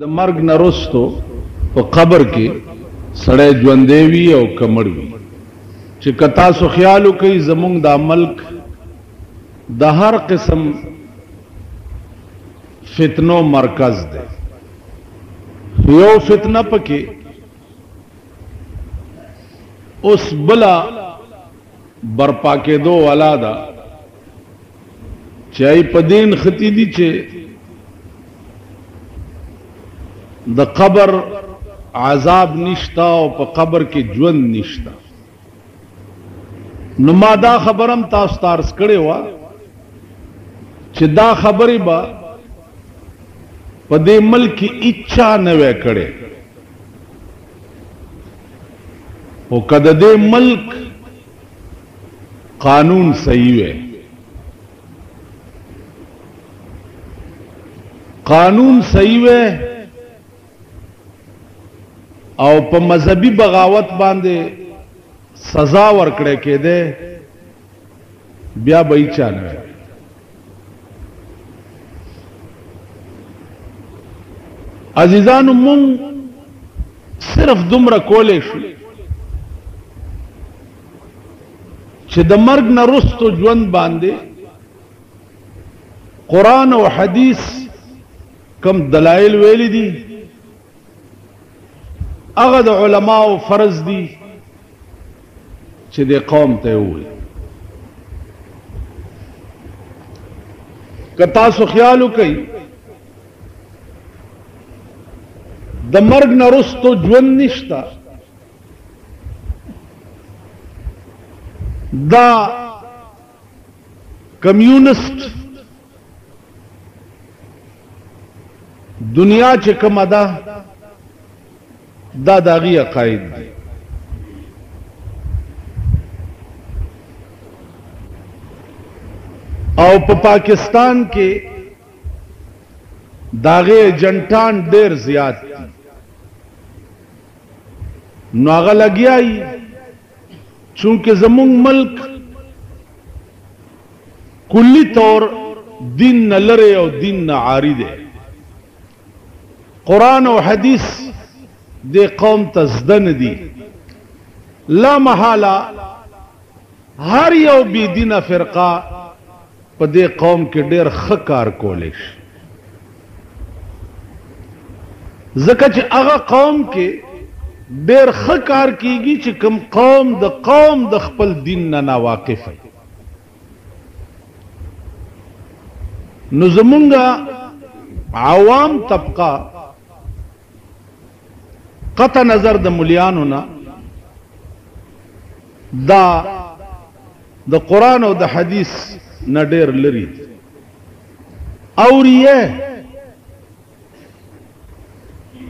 د مرګ نه وروسته په قبر کې سړی ژوندی وي او که مړ وي چې که تاسو خیال وکئ زمونږ دا ملک د هر قسم فتنو مرکز دی یو فتنه پکې اوس بلا برپا کېدو والا ده چې ای په دین ختی دي چې د قبر عذاب نشتا او په قبر کې ژوند نشتا نو ما دا خبرم تاسو ته عرض کړې وه چې دا خبرې به په دې ملک کې اچا نه وی کړې او که د دې ملک قانون صحیح وی قانون صحیح وی او په مذهبي بغاوت باندې سزا ورکړې کېده بیا به یې چا نه عزیزانو مونږ صرف دومره کولی شو چې د مرګ نه وروسته ژوند باندې قرآن او حدیث کم دلایل ویلي دي هغه د علماو فرض دي چې د قوم ته ووایي که تاسو خیال وکئ د مرګ نه وروسته ژوند نشته دا کمیونسٹ دنیا چې کومه ده دا داغی عقاید دی او په پاکستان کې داغی ایجنټان ډیر زیات دي نو هغه لګیایي چونکه زمونږ ملک کلی طور دین نه لري او دین نه عاری دی قرآن او حدیث دې قوم ته زده نه دي لا محاله هر یو بی دینه فرقه په دې قوم کې ډېر ښه کار کولی شي ځکه چې هغه قوم کې ډېر ښه کار کیږي چې کوم قوم د خپل دین نه ناواقف وي نو زمونږه عوام طبقه قطع نظر د مليانو نه دا د قرآن او د حدیث نه ډېر لري اوریه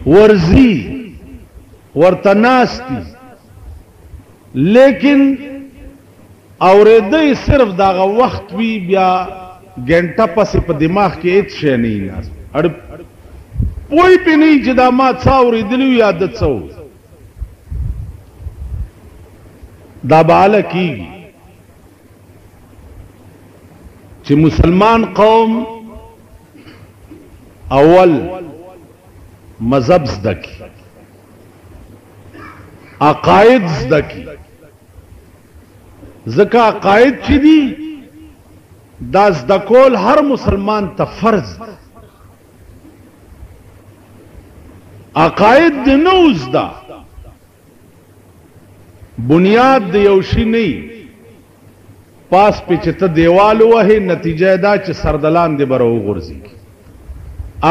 ورزی ورته ناستی لیکن اوریدی صرف داغه وخت وی بیا ګنټه پسې په دماغ کې هیڅ شی نه ناست پوی پی نہیں چې دا ما څه اورېدلي وي یا د څه دا به هله کېږي چې مسلمان قوم اول مذهب زده کړي عقاید زده کړي ځکه عقاید چې دي دا زده کول هر مسلمان ته فرض دی عقاید دی نو زده بنیاد دی یو شي نه پاس پې چې ته دیوال ووهې نتیجه دا چې سردلان دې به راوغورځي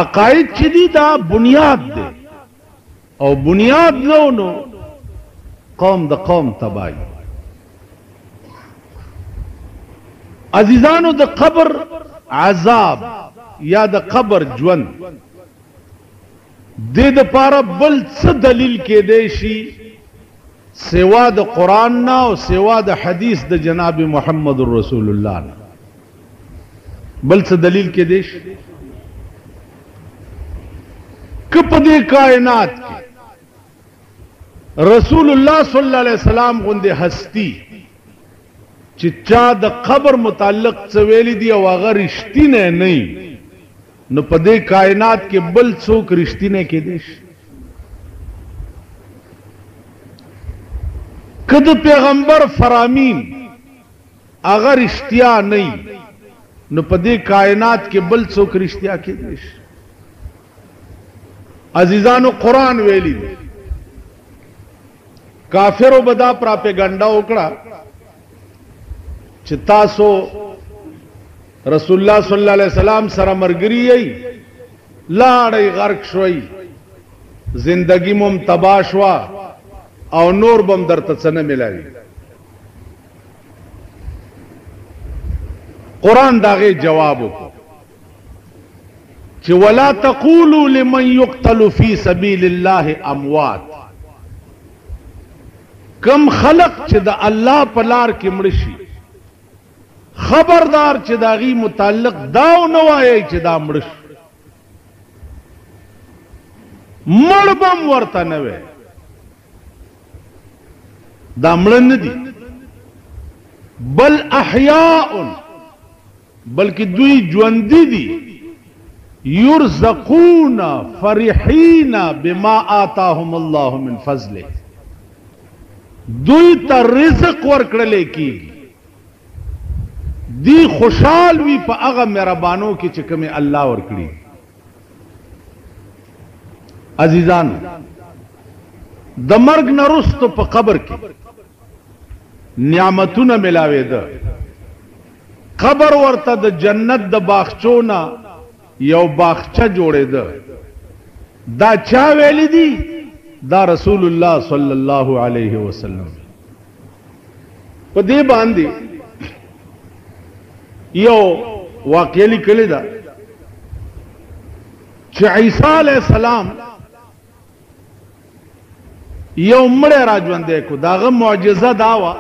عقاید چې دي دا بنیاد دی او بنیاد نو قوم د قوم تباهي عزیزانو د قبر عذاب یا د قبر ژوند دې دپاره بل څه دلیل کېدی شي سوا د قرآن نه او سوا د حدیث د جناب محمد رسول الله نه بل څه دلیل کېدی شي که په دې کائنات کې رسول الله صلی الله علیه وسلم غوندې هستی چې چا د قبر متعلق څه ویلي دي او هغه رښتینی نه نو په دې کائنات کې بل څوک رښتینه کېدی شي؟ که د پیغمبر فرامین هغه رښتیا نه وي نو په دې کائنات کې بل څوک رښتیا کېدی شي؟ عزیزانو قرآن ویلی دی کافرو به دا پراپیګنډا وکړه چې تاسو رسول الله صلی الله علیه وسلم سره مرګري یې لاړې غرق شوي زندگی مم تباہ شوا او نور بم درته څه نه ملاوي. قرآن داغه جواب وکړو چې ولا تقولوا لمن يقتل في سبيل الله اموات. کم خلق چې د الله په لار کې مړ شي خبردار چې داغي متعلق داو نه وایي چې دا مړ شي، مړ بم ورته نه وي، دا مړ نه دي، بل احیاء بلکې دوی ژوندي دي، یرزقون فرحین بما آتاهم الله من فضله، دوی ته رزق ورکړل کیږي، دی خوشحال وي په هغه مهربانو کې چې کومه الله ورکړي. عزیزان د مرګ نه وروسته په قبر کې نعمتونه ملاوېده، قبر ورته د جنت د باغچو نه یو باغچه جوړېده. دا چا ویلی دي؟ دا رسول الله صلی الله علیه وسلم. په دې باندې یو واقعه لیکلې ده چې عیسی علیه السلام یو مړی را ژوندی کو، داغه معجزه دا وه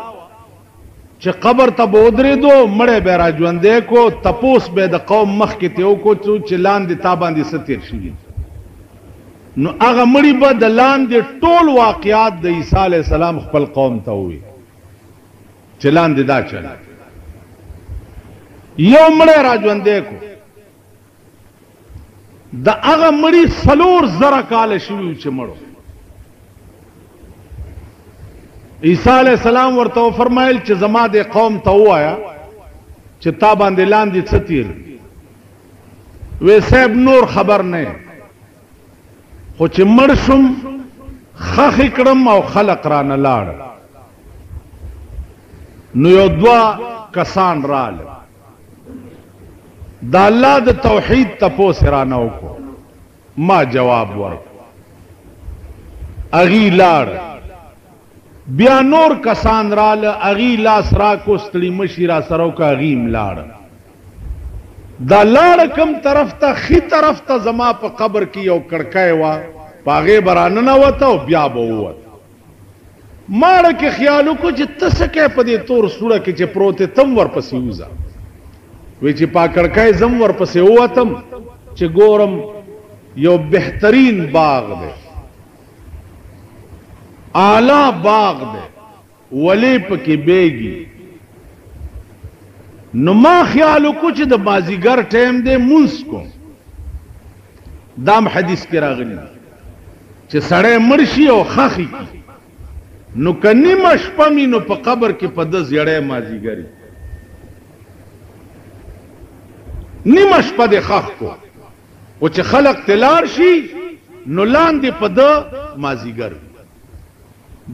چې قبر ته به ودرېدو مړی به را ژوندی کو، تپوس به د قوم مخکې ته وکړو چې لاندې تا باندې څه تېر شوي، نو هغه مړي به د لاندې ټول واقعات د عیسی علیه السلام خپل قوم ته ووایي چې لاندې دا چل. یو مړی را ژوندی کو، د هغه مړي 4,000 کاله شوي چې مړو. عیسی علیہ السلام ورته فرمایل چې زما د قوم ته وایا چې تا باندې لاندې څه تیر وې صاحب نور خبر نه، خو چې مړ شم خخ کړم او خلق را نه لاړ. نو یو دوا کسان رال د الله د توحید تپوس را نه وکړو، ما جواب ورکړ، اغي لاړ. بیا نور کسان راله، اغي لاس را کو ستړي مشي را سره وکړه، اغي م لاړ. دا لاړ کم طرف ته؟ خي طرف ته زما په قبر کې یو کړکۍ وه، په هغې به راننوته او بیا به ووت. ماړه کې خیال وکړو چې ته څه کوې په دې تور سوړه کې چې پروت یې، تم ورپسې وځه. وی چې په کړکۍ زم ورپسې ووتم چې ګورم یو بهترین باغ دی، اعلی باغ دی، ولی پکې بیږي. نو ما خیال وکړو چې د مازیګر ټیم دی مونځ کوم. دام حدیث کې راغلی چې سړی مړ شي او خخي کی، نو که نیمه شپه مي نو په قبر کې په ده زیړی مازیګري، نیمه شپه دې خخ کو، او چې خلق تلار شي نو لاندې په ده مازیګر.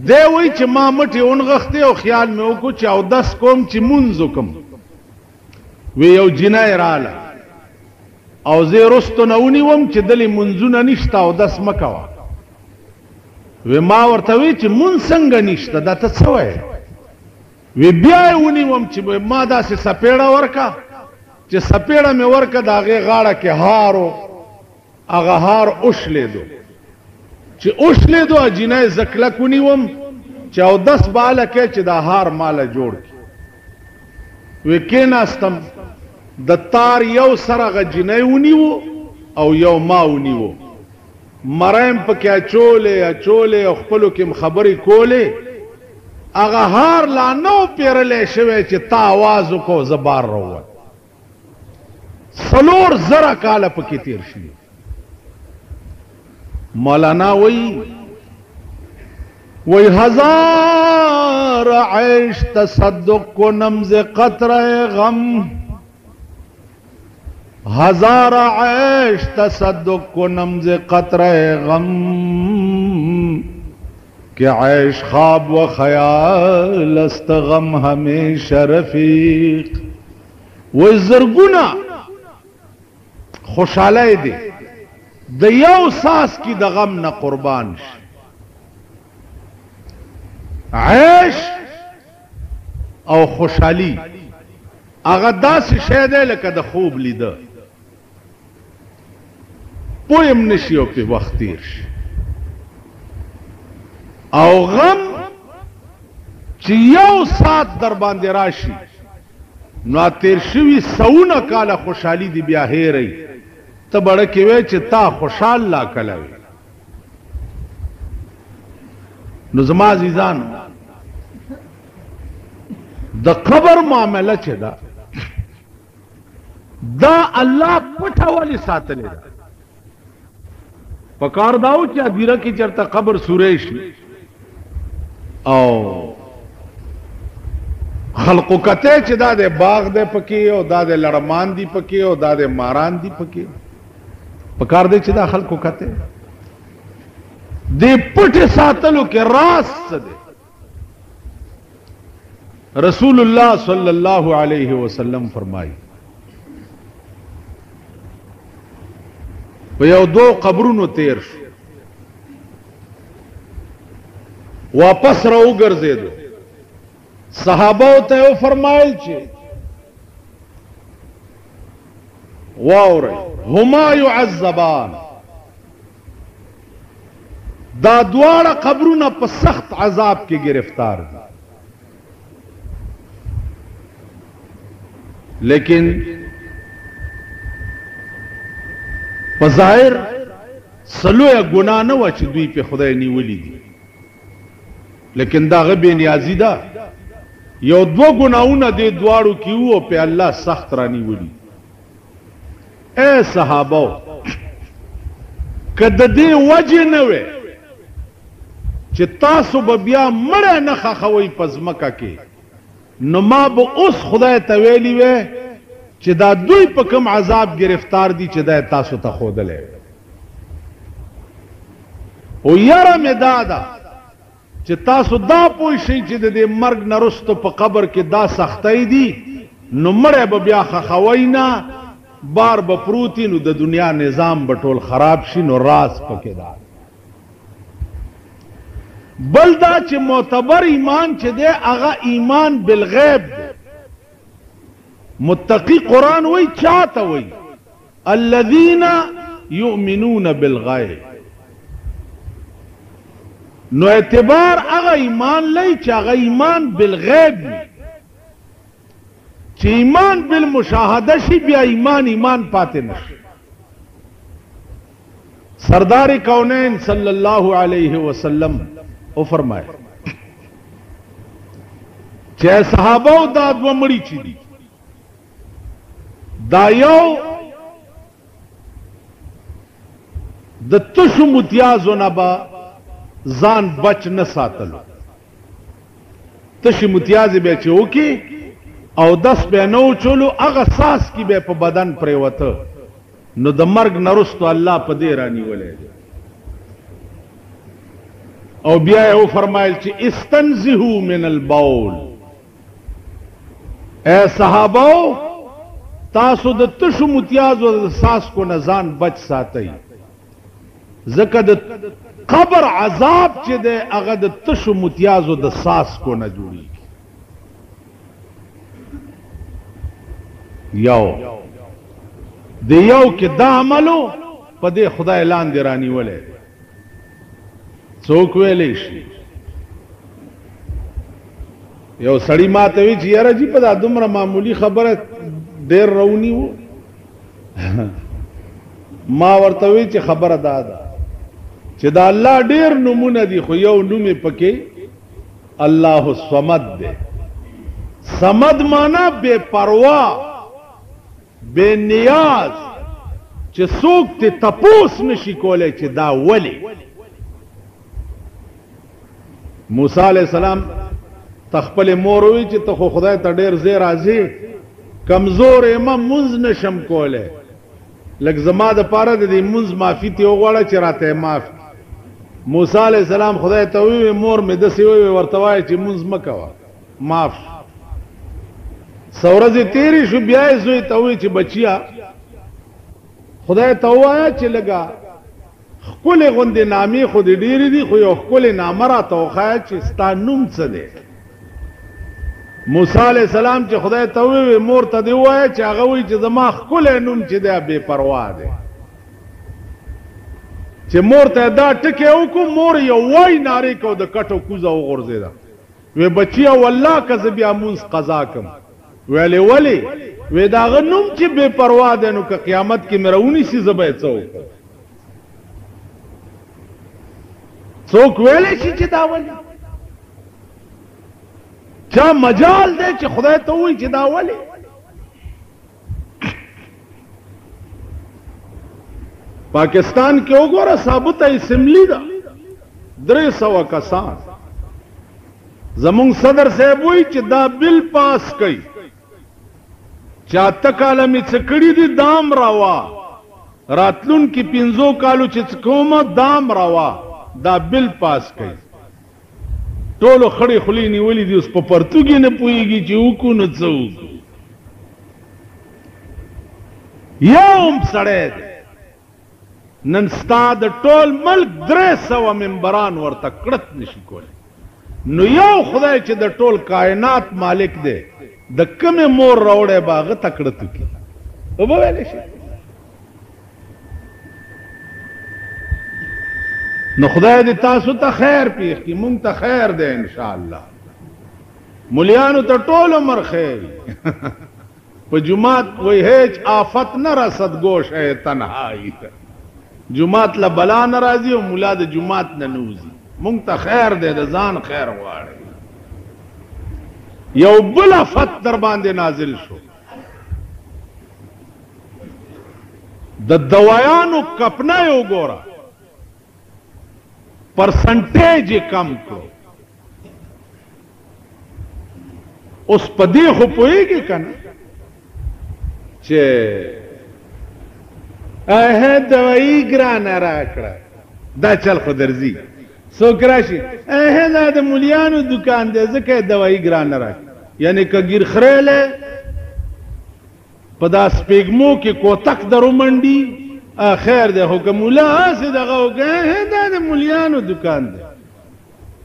دی وایي چې ما مټې ونغښتې او خیال مې وکړو چې اودس کوم چې مونځ وکم. وی یو جنۍ راله او زه رستو نه ونیوم چې دلې منځونه نشته اودس مه کوه. وی ما ورته وی چې مونځ څنګه نشته، دا ته څه وایې؟ وی بیا یې ونیوم چې ما داسې سپېړه ورکه چې سپېړه مې ورکه، د هغې غاړه کې هار و، هغه هار اوشلېدو، چې اوشلېدو جنۍ زه کلک ونیوم چې اودس به هلکې چې دا هار ماله جوړ کړي. وی کېناستم، د تار یو سر هغه جنۍ ونیو او یو ما ونیو، مرایم پکې اچولې او خپلو کې م خبرې کولې. هغه هار لا نه و پیرلی شوی چې تا آواز وکړو زه بار راووت. سلور زرا کاله پکې تیر شي. مولانا وی ہزار عیش تصدق کو نمز قطرہ غم، ہزار عیش تصدق کو نمز قطرہ غم، کہ عیش خواب و خیال است غم ہمیشہ رفیق. وہ زرگنا خوشحالی دے د یو ساس کی د غم نہ قربان شي. عیش او خوشحالی هغه داسې شی دی لکه د خوب لیده، پویم نشي او پې وخت تیر شي. او غم چې یو ساعت در باندې راشي نو تیر شوي سونه کاله خوشحالي دی بیا هېرئ. ته بړه کې وی چې تا خوشحال لا کله وي. نو زما عزیزان د قبر معامله چې ده دا الله پټه ولې ساتلې ده؟ پکار داو چې ادیره کې چرته قبر سوری شي او خلقو کته چې دا د باغ دی پکې او دا د لړمان دی پکې او دا د ماران دی پکې، پکار دی چې دا خلقو کته دی پټه ساتلو کې راز څه دی؟ رسول اللہ صلی اللہ علیہ وسلم فرمائی یو دو قبرونو تیر شو، واپس را وګرځېدو. صحابه ته یې فرمایل چې واورئ هما يعذبان، دا دواړه قبرونه په سخت عذاب کې گرفتار دي، لیکن بظاہر سلویا گناہ نہ ہوا چې دوی په خدای نیولی دي، لیکن دا غبی نیازی دا یو دو گناہونه دې دواړو کې وو په الله سخت را نیولی. اے صحابو کده دې وجه نه وې چې تاسو به بیا مړه نه خخوي پزمکه کې، نو ما به اوس خدای ته ویلی وې چې دا دوی په کوم عذاب گرفتار دي چې دا تاسو ته ښودلی او یاره مې دا ده چې تاسو دا پوه شئ چې د دې مرګ نه رستو په قبر کې دا سختۍ دي، نو مړی به بیا خخوی نه، بار به پروتي، نو د دنیا نظام به ټول خراب شي. نو راز پکې دا بل دا چې معتبر ایمان چې دی هغه ایمان بالغیب دی. متقی قرآن وی چاہتا وی الذین یؤمنون بالغیب، نو اعتبار اغا ایمان لئی چا اغا ایمان بالغیب وی، چی ایمان بالمشاہدہ شی بیا ایمان پاتے نشی. سردار کونین صلی اللہ علیہ وسلم او فرمائے چه صحابہ دا دو مڑی چی دی، دا یو د تشو متیازو نبا ځان بچ نه ساتلو. تشی متیازی بے چه اوکی او دس بے نو چولو اغا ساس کی بے پا بدن پریوتا، نو د مرگ نرستو اللہ پا دیرانی ولے دے. او بیا او فرمائل چی استنزہو من البول، اے صحاباو تاسو د تشو متیازو د ساس کو نزان بچ ساتئی، ځکه د قبر عذاب چې دی هغه د تشو متیازو د ساس کو نه جوړیږي. یو د یو کې دا عملو په دې خدای لاندې رانیولی څوک ویلی شي. یو سړی ما ته وی چې یاره جی په دا دومره معمولی خبره ډیر رونی وو. ما ورته وی چې خبره دا ده چې دا الله ډیر نمونه دي، خو یو نوم پکې الله الصمد ده. صمد معنا بے پروا، بے نیاز چې څوک ته تپوس نشي کولای چې دا ولی. موسی علیہ السلام تخپل مور وی چې ته خو خدای ته ډیر زیر راځي کمزور یم منځ نشم کوله لکه زما د پاره د دې منځ معافی ته وغواړه چې راته معاف. موسی علیہ السلام خدای ته وی مور مې دسې وی ورته وای چې منځ مکوه معاف. سورځ تیری شو بیا زوی ته وی چې بچیا خدای ته وایا چې لګا خپل غوندې نامې خو دې ډېرې دي خو یو خپل نامه راته وښایه چې ستا نوم څه دی. موسی علیہ السلام چې خدای ته وی مور ته دې ووایه چې هغه وایي چې زما ښکلی نوم چې دی بې پروا دی. چې مور ته دا ټکې وکړو مور یو وای نارې کو د کټو کوزه وغورځېده وی بچیا والله که زه بیا مونځ قضا کم. ویلې ولې؟ وی د هغه نوم چې بې پروا دی نو که قیامت کې مې راونیسي زه به یې څه وکړم. څوک ویلی شي چې دا ولې؟ چا مجال دی چې خدای ته ووایي چې دا ولې؟ پاکستان کې وګوره ثابته اسمبلی ده 300 کسان. زمونږ صدر صاحب وایي چې دا بل پاس کوي چې 8 کاله مې څه کړي دي دام روا راتلونکي 5 کالو چې څه کومه دام روا دا بل پاس کوي. ټولو خړې خولې نیولې دي اوس په پرتوګي نه پوهېږي چې وکړو نو څه وکړو. یو هم سړی دی نن ستا د ټول ملک 300 ممبران ورته کړت نشي کولی. نو یو خدای چې د ټول کائنات مالک دی د کومې مور راوړی به هغه ته کړت وکړي وبه ویلی شي. نو خدای دې تاسو ته خیر پیښ کړي مونږ ته خیر دی انشاءالله. ملیانو ته ټول عمر خیر په جماعت وی هیچ آفت نه رسد گوشه تنهایی جماعت له بلا نه راځي او ملا د جماعت نه نوځي. مونږ ته خیر دی د ځان خیر غواړي. یو بل آفت در باندې نازل شو د دوایانو کپنه یې وګوره پرسنټیج یې کم کړو. اوس په دې خو پوهېږي که نه چې دوایي ګرانه راکړه دا چل خو درځي. څوک راشي دا د مولیانو دکان دی ځکه یې دوایي ګرانه راکړه. یعنې که ګیر خریلی په دا سپېږمو کې کوتک در ومنډي خیر دی. خو که مولا هسې دغه وکړه دا د مولیانو دکان دی.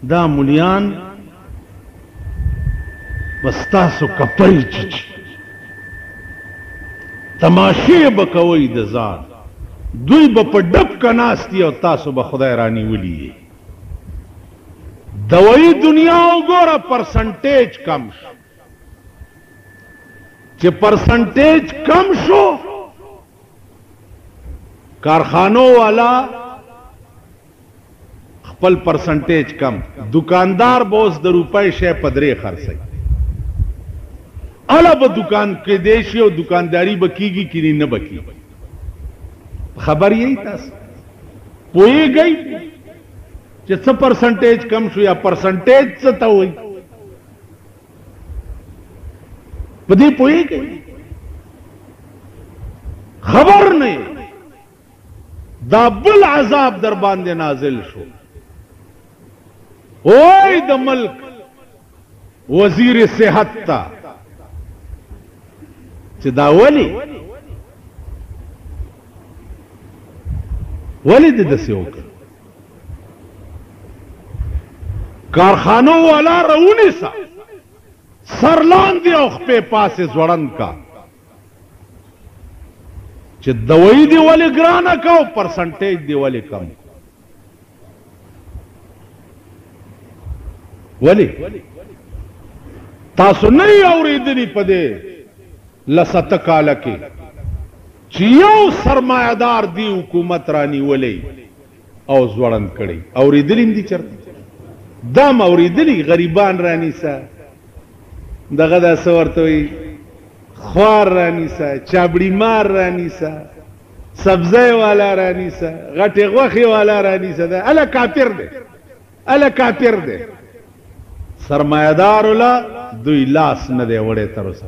دا مولیان به ستاسو کپۍ چیچي تماشې به کوئ د ځان دوی به په ډبکه ناست دي او تاسو به خدای رانیولي. دوایي دنیا وګوره پرسنټیج کم شو. چې پرسنټیج کم شو کارخانو والا خپل پرسنټیج کم دکاندار به اوس د روپۍ شی په 3 خرڅوي. اله به دکان کې دی شي او دکانداري به کېږي که نه به کېږي. خبر یې تاسو پوهېږئ چې څه پرسنټیج کم شو یا پرسنټیج څه ته وایي په دې پوهېږئ؟ خبر نه دا بل عذاب در باندې نازل شو. اوئ د ملک وزیر صحت تا چې دا ولی دې داسې وکړه؟ کارخانو والا راونیسه سر لاندې او خپې پاسې ځوړند کا چې دوایي دی ولې ګرانه کا او پرسنټیج دی ولې کم. ولې تاسو نه یې اورېدلي په دې لسته کاله کې چې یو سرمایهدار دی حکومت رانیولی او ځوړند کړی؟ اورېدلي هم دي چېرته؟ دا م اورېدلي غریبان رانیسه دغه داسې ورته وایي خوار رانیسا چابڑی مار رانیسا سبزی والا رانیسا غټی غوخی والا رانیسا دا الا کافر دے الا کافر دے سرمایدار اولا دوی لاس ندے وڑے تروسا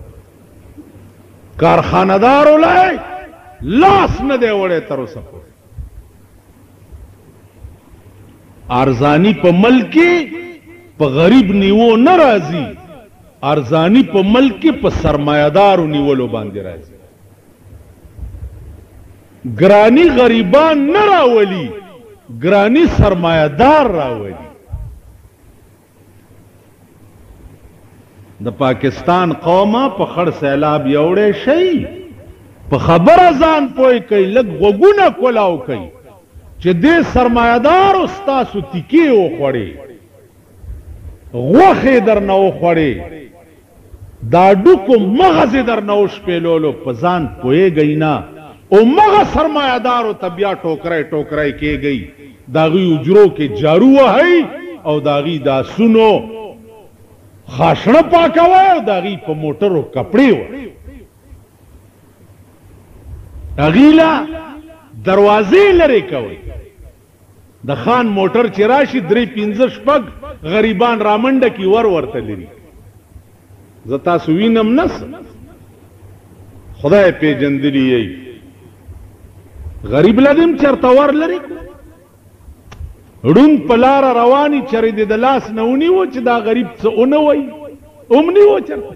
کارخاندار اولا لاس ندے وڑے تروسا ارزانی پا ملکی پا غریب نیو نرازی ارزانی پا ملکی پا سرمایدارو نیولو باندی رازی گرانی غریبان نراولی گرانی سرمایدار راولی د پاکستان قوما په خړ سیلاب یوړې شي په خبره ځان پوي کوي لږ غوګونه کولاو کوي چې دې سرمایدار استاسو تیکی وخوړي غوخې درنه وخوړي دا ډوکو مغز درنه وشپېلولو په ځان پوهېږئ نه او مغه سرمایدارو ته بیا ټوکرای ټوکرای کېږئ د هغوی اجرو کې جارو وهئ او د هغوی دا سونو خاشنه پاکوي او د هغوی په موټرو کپړې وهئ هغوی له دروازې لرې کوئ د خان موټر چې راشي 3-5-6 غریبان رامنډه کې ور ورته لري زه تاسو وینم نس خدای پیژندلی یی غریب لدیم چرته ور لري ړوند په لاره رواني چرې د لاس نه ونیو چې دا غریب څه ونه وایي ونیو چرته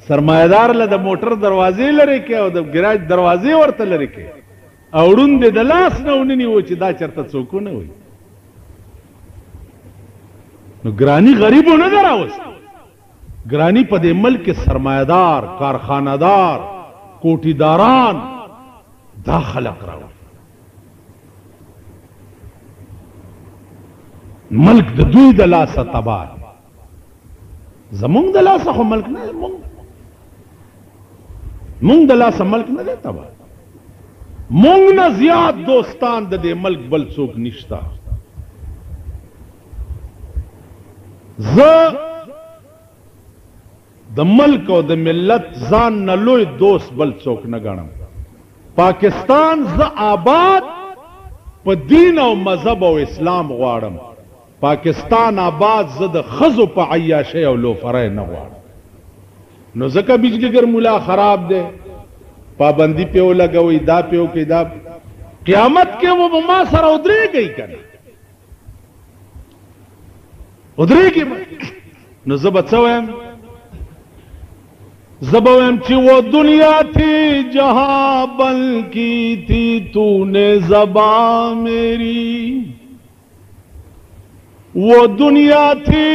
سرمایدار له د موټر دروازې لرې کې او د ګراج دروازې ورته لرې کې او ړوند د لاس نه ونیو چې دا چرته څوک ونه وایي نو ګرانی غریبو نه ده راوست ګرانی په دې ملک سرمایدار کارخانهدار کوټیداران دا خلق راوست ملک د دوی د لاسه تباه زمونږ د لاسه خو ملک نه مونږ د لاسه ملک نه دی تباه مونږ نه زیات دوستان د دې ملک بل څوک نشته زه د ملک او د ملت ځان نه لوی دوست بل څوک نه ګڼم پاکستان زه آباد په دین او مذهب او اسلام غواړم پاکستان آباد زه د ښځو په عیاشۍ او لوفرۍ نه غواړم نو ځکه بجلیګر مولا خراب دی پابندی پې ولګوئ دا پې وکئ دا قیامت کې و ما سره ودرېږئ که نه ودرېږي نو زه به څه وایم زه به وایم چې وہ دنیا تھی جہاں بن کی تھی تو نے زباں میری وہ دنیا تھی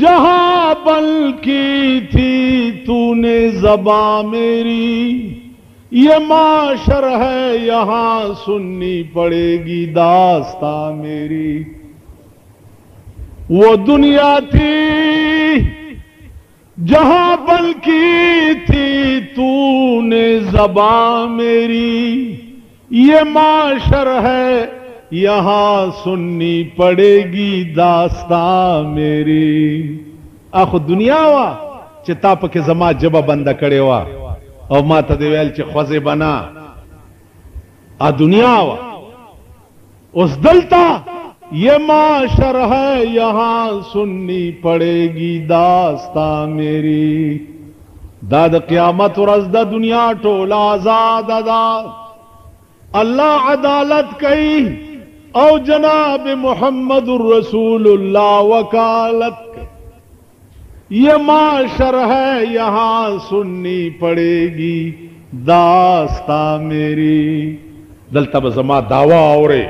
جہاں بن کی تھی تو نے زباں میری یہ معاشر ہے یہاں سننی پڑے گی داستاں میری وہ دنیا تھی جہاں بن کی تھی تو نے زباں میری یہ معاشر ہے یہاں سننی پڑے گی داستاں میری اخو دنیا وا چې تا پکې زما جبه بنده کړې وا او ما ته دی ویل چې خوځې بنا ا دنیا وا اوس دلته یہ معاشر ہے یہاں سننی پڑے گی داستاں میری دا د قیامت ورځ د دنیا ټول آزاد ادا اللہ عدالت کئی او جناب محمد الرسول اللہ وکالت کئی یہ معاشر ہے یہاں سننی پڑے گی داستاں میری دلتا بزما دعویٰ اورے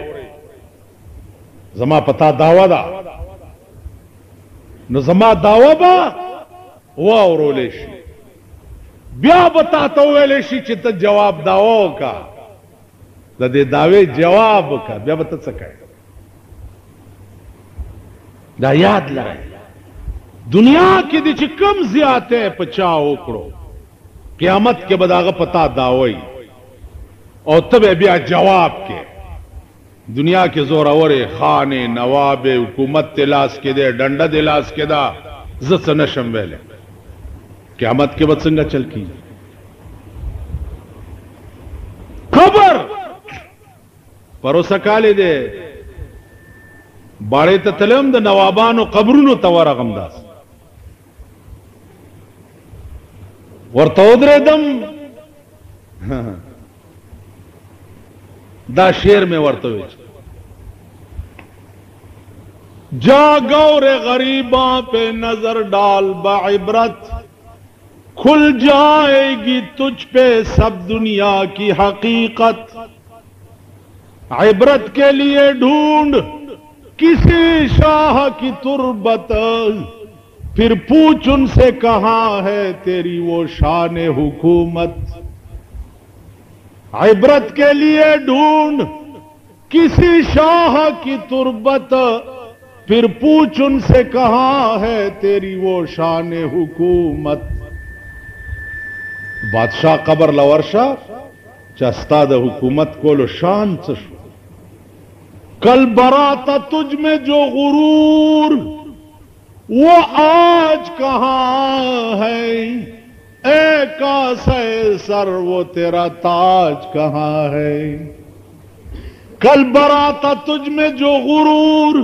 زما پتا دعویٰ دا نو زما دعویٰ با واورو لیشی بیا بتا تو ویلیشی چې ته جواب داو کا د دې داوی جواب کا بیا بتا سکے دا یاد لرئ دنیا کې د چې کم زیاته پچا وکړو قیامت کې بداغه پتا داوی او تبه بیا جواب کې دنیا کے زور اور خان نواب حکومت تلاش کے دے ڈنڈا دلاس کے دا زه څه نشم ویلی قیامت کې به څنګه چل کیږي قبر پروسه کالی دی باړې ته تلم د نوابانو قبرونو ته ورغم داس ورته ودرېدم دا شعر میں ورته وی جا گور غریباں پہ نظر ڈال بعبرت کھل جائے گی تجھ پہ سب دنیا کی حقیقت عبرت کے لیے ڈھونڈ کسی شاہ کی تربت پھر پوچھ ان سے کہاں ہے تیری وہ شان حکومت عبرت کے لیے ڈھونڈ کسی شاہ کی تربت پھر پوچھ ان سے کہاں ہے تیری وہ شان حکومت بادشاہ قبر لورشا چستا د حکومت کولو شان څه شو کل براتا تجھ میں جو غرور وہ آج کہاں ہے اے کاسے سر وہ تیرا تاج کہاں ہے کل براتا تجھ میں جو غرور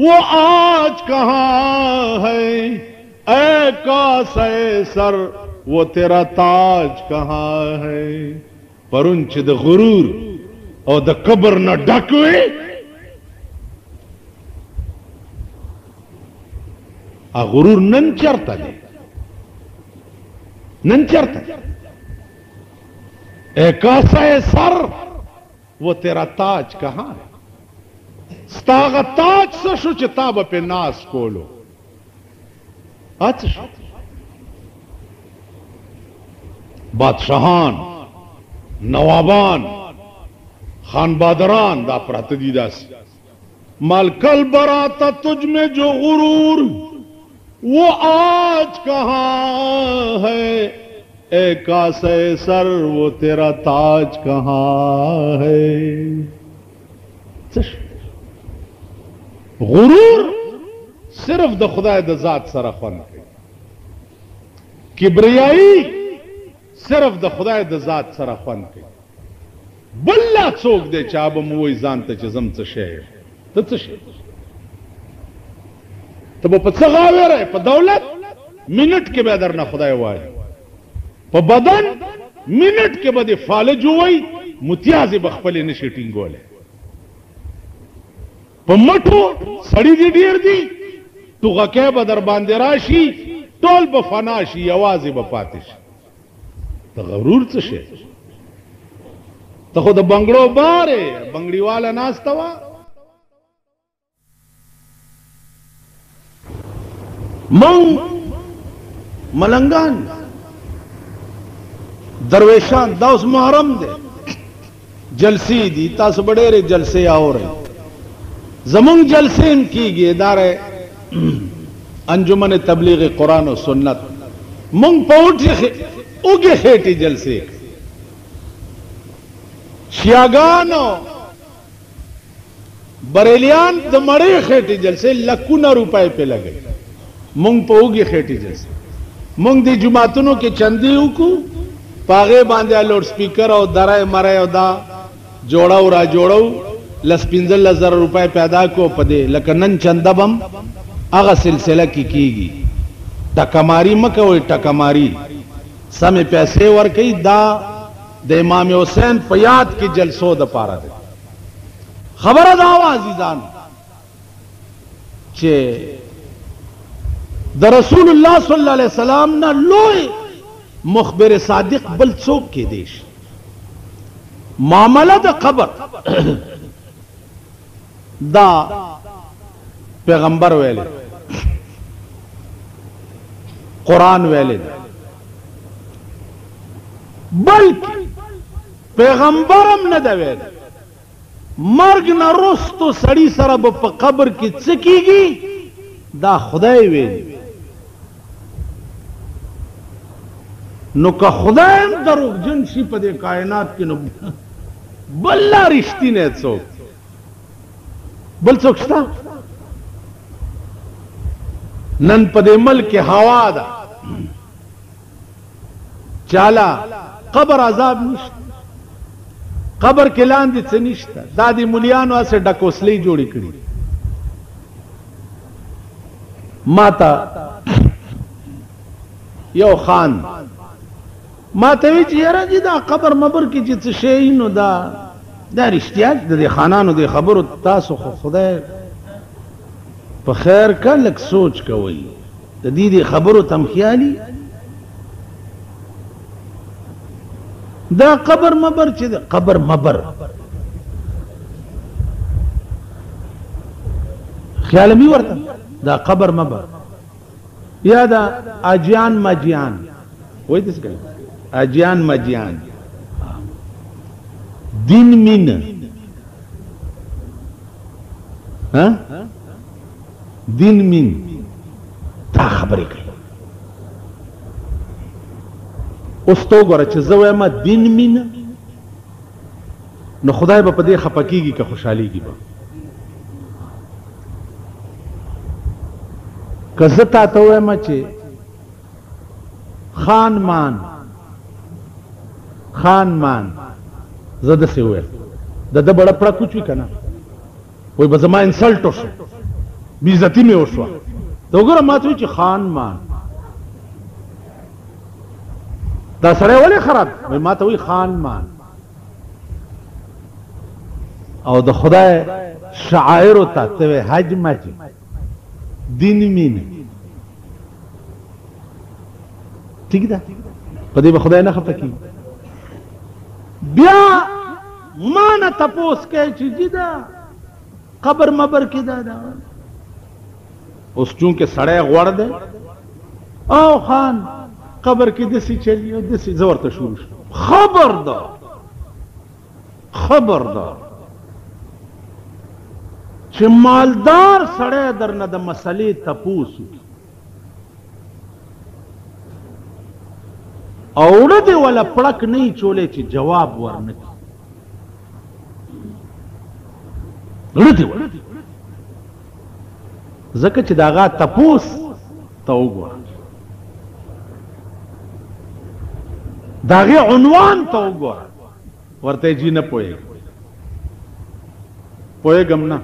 وہ آج کہاں ہے اے کاسے سر وہ تیرا تاج کہاں ہے پرون چې د غرور او د کبر نه ډک وي غرور نن چرته دی نن چرته اے کاسے سر وہ تیرا تاج کہاں ہے ستاغ تاج څه شو چې تا به پې ناز کولو څه شو بادشاہان نوابان خان بادران دا پراته دي داسې مال کل براتا تجھ میں جو غرور وہ آج کہاں ہے اے کاسے سر وہ تیرا تاج کہاں ہے غرور صرف د خدای د ذات سره خوند کوي کبریایی صرف د خدای د ذات سره خوند کوي بل لا څوک دی چې به مو وایي ځان ته چې زم څه شی ته څه شی ته به په څه غاوېری په دولت منټ کې به درنه خدای وایي په بدن منټ کې به دې فالج ووایي متیازې به خپلې نشي ټینګولی په مټو سړي دي ډېر دي ټوغکی به در باندې راشي ټول به فنا شي یوازې به پاتې شي ته غرور څه شی ته خو د بنګړو بارې بنګړي والا ناسته وه مونږ ملنګان درویشان دا اوس محرم دی جلسې دي تاسو به ډېرې جلسې اورئ زمونږ جلسې هم کېږي اداره انجمن تبلیغ قرآن و سنت مونږ په اوږې خېټې جلسې شیاګانو بریلیان د مړې خېټې جلسې لکونه روپۍ پې لګوي مونږ په اوږې خېټې جلسې مونږ د جماعتونو کې چندې وکړو په هغې باندې لوډ سپیکر او درای مرای او دا جوړو را جوړو لس 15,000 روپۍ پیدا کو په دې لکه نن چنده بم هغه سلسله کې کېږي ټکماري مه کوئ ټکماري سمې پیسې ورکوي دا د امام حسین په یاد کې جلسو د پاره دی خبره دا وه عزیزان چې د رسول الله صلی الله علیه وسلم نه لوی مخبر صادق بل څوک کېدی شي معامله د قبر دا پیغمبر ویلے قرآن ویلے بلکہ پیغمبرم نه دا ویلے مرگ نه رستو سړی سره په قبر کې څه کیږي دا خدای ویلي نو که خدای هم دروغجن شي په دې کائنات کې نو بل لا رښتینی څوک بل څوک شته نن په دې ملک هوا ده چالا قبر عذاب نشته قبر کې لاندې څه نشته دا د مولیانو اسه ډکوسلې جوړې کړي ماتا یو خان ما ته وی چې یاره جی دا قبر مبر کې چې څه شی نو دا رښتیا د خانانو د خبرو تاسو خو خدای په خیر کا لک سوچ کوي د دې خبرو تم خیالي دا قبر مبر چې دا قبر مبر خیال می ورته دا قبر مبر یا دا اجیان مجیان وای دې څنګه اجیان مجیان دین مین ها دین مین تا خبرې کوي اوس تو ګوره چې زه وایم دین مین نو خدای به په دې خفه کېږي که خوشحالېږي به که زه تا ته وایم چې خان مان زه داسې وویل د ده بړه پړه کوچ وي که نه وایي به زما انسلټ وشو بېعزتي مې وشوه ته وګوره ما ته وایي چې خان مان دا سړی ولې خراب وایي ما ته وایي خان مان او د خدای شعائرو ته ته وایي حج مج دین مین ٹھیک ده په دې به خدای نه خفه کېږي بیا ما نه تپوس کوي چې جی دا قبر مبر کې دا اوس چونکې سړی غوړ دی او خان قبر کې داسې چلی او داسې زه ورته شروع شم خبردار چې مالدار سړی درنه د مسلې تپوس اوړه دی ولا پړک نه چولې چې جواب ورنکړي ځکه چې د هغه تپوس ته وګوره د هغې عنوان ته وګوره ورته جي نه پوهېږم نه